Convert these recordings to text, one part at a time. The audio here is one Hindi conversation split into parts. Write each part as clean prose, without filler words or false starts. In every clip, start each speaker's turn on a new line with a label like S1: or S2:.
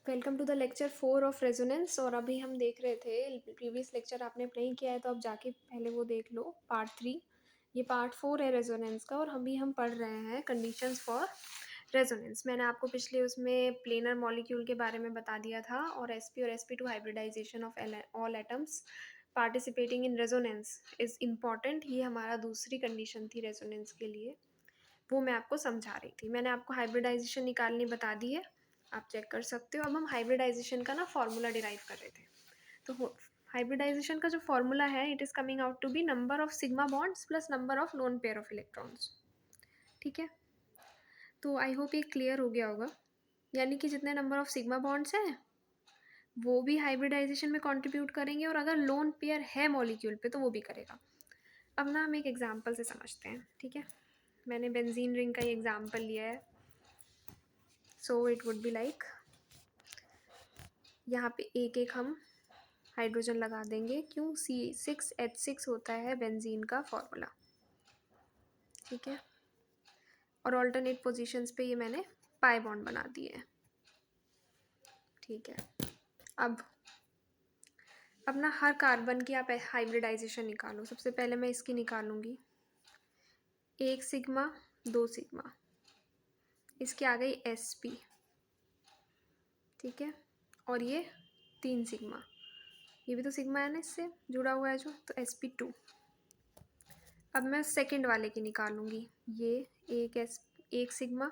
S1: Welcome to the lecture 4 of resonance. और अभी हम देख रहे थे, प्रीवियस लेक्चर आपने नहीं किया है तो आप जाके पहले वो देख लो, पार्ट 3। ये पार्ट 4 है रेजोनेंस का, और अभी हम पढ़ रहे हैं कंडीशंस फॉर रेजोनेंस। मैंने आपको पिछले उसमें प्लेनर मॉलिक्यूल के बारे में बता दिया था, और sp और sp2 hybridisation of all atoms participating in resonance is important. ये हमारा दूसरी कंडीशन थी रेजोनेंस के लिए, वो मैं आपको समझा रही थी। मैंने आपको हाइब्रिडाइजेशन निकालनी बता दी है, आप चेक कर सकते हो। अब हम हाइब्रिडाइजेशन का ना फॉर्मूला डिराइव कर रहे थे। तो हाइब्रिडाइजेशन का जो फॉर्मूला है, it is coming out to be number of sigma bonds plus number of lone pair of electrons. ठीक है, तो आई होप ये क्लियर हो गया होगा। यानी कि जितने नंबर ऑफ सिग्मा बॉन्ड्स हैं वो भी हाइब्रिडाइजेशन में कंट्रीब्यूट करेंगे, और अगर लोन पेयर है मॉलिक्यूल पे तो वो भी करेगा। अब ना हम एक एग्जांपल से समझते हैं, ठीक है। मैंने बेंजीन रिंग का ये एग्जांपल लिया है। So it would be like, यहाँ पे एक एक हम हाइड्रोजन लगा देंगे। क्यों? C6H6 होता है बेंजीन का फॉर्मूला, ठीक है। और ऑल्टरनेट पोजीशंस पे ये मैंने पाई बॉन्ड बना दिए हैं, ठीक है। अब ना हर कार्बन की आप हाइब्रिडाइजेशन निकालो। सबसे पहले मैं इसकी निकालूंगी, 1 सिग्मा 2 सिग्मा, इसकी आ गई sp, ठीक है। और ये 3 सिग्मा, ये भी तो सिग्मा है ना, इससे जुड़ा हुआ है जो, तो sp2। अब मैं सेकंड वाले की निकालूंगी, ये एक सिग्मा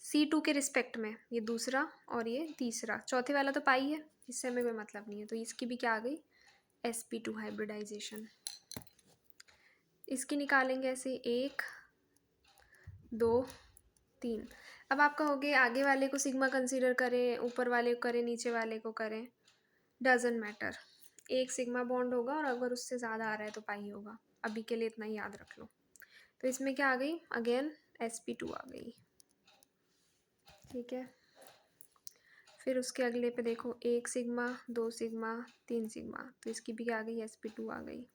S1: C2 के रिस्पेक्ट में, ये दूसरा और ये तीसरा। चौथे वाला तो पाई है, इससे हमें कोई मतलब नहीं है, तो इसकी भी क्या आ गई, sp2 हाइब्रिडाइजेशन। इसकी निकालेंगे ऐसे 1 2 3। अब आप कहोगे आगे वाले को सिग्मा कंसीडर करें, ऊपर वाले को करें, नीचे वाले को करें, डजेंट मैटर। एक सिग्मा बॉन्ड होगा, और अगर उससे ज़्यादा आ रहा है तो पाई होगा। अभी के लिए इतना ही याद रख लो। तो इसमें क्या आ गई, अगेन sp2 आ गई, ठीक है। फिर उसके अगले पे देखो, 1 सिग्मा 2 सिग्मा 3 सिग्मा, तो इसकी भी क्या आ गई, sp2 आ गई।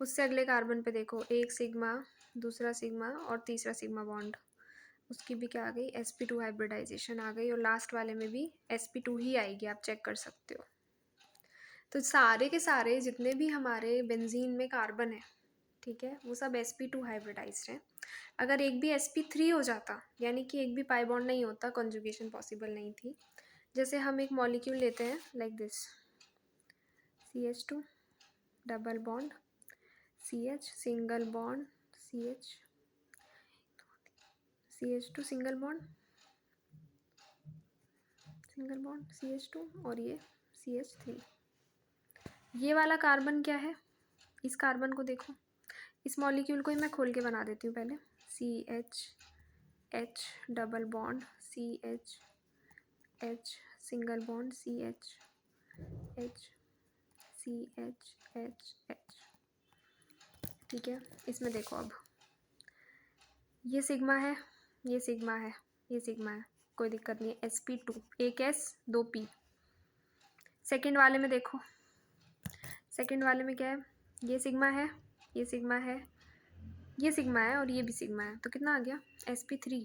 S1: उससे अगले कार्बन पे देखो, 1 सिग्मा दूसरा सिग्मा और तीसरा सिग्मा बॉन्ड, उसकी भी क्या आ गई, sp2 हाइब्रिडाइजेशन आ गई। और लास्ट वाले में भी sp2 ही आएगी, आप चेक कर सकते हो। तो सारे के सारे जितने भी हमारे बेंजीन में कार्बन है, ठीक है, वो सब sp2 हाइब्रिडाइज्ड है। अगर एक भी sp3 हो जाता, यानी कि एक भी पाई बॉन्ड नहीं होता, कॉन्जुगेशन पॉसिबल नहीं थी। जैसे हम एक मॉलिक्यूल लेते हैं like this, CH2 double bond CH single bond CH, CH2 single bond CH2, और ये CH3। ये वाला कार्बन क्या है, इस कार्बन को देखो, इस मॉलिक्यूल को ही मैं खोल के बना देती हूँ पहले। CH double bond CH single bond CH ठीक है। इसमें देखो, अब ये सिग्मा है, ये सिग्मा है, ये सिग्मा है, कोई दिक्कत नहीं है। sp2, एक s 2 p। सेकंड वाले में देखो, सेकंड वाले में क्या है, ये सिग्मा है, ये सिग्मा है, ये सिग्मा है, और ये भी सिग्मा है, तो कितना आ गया, sp3।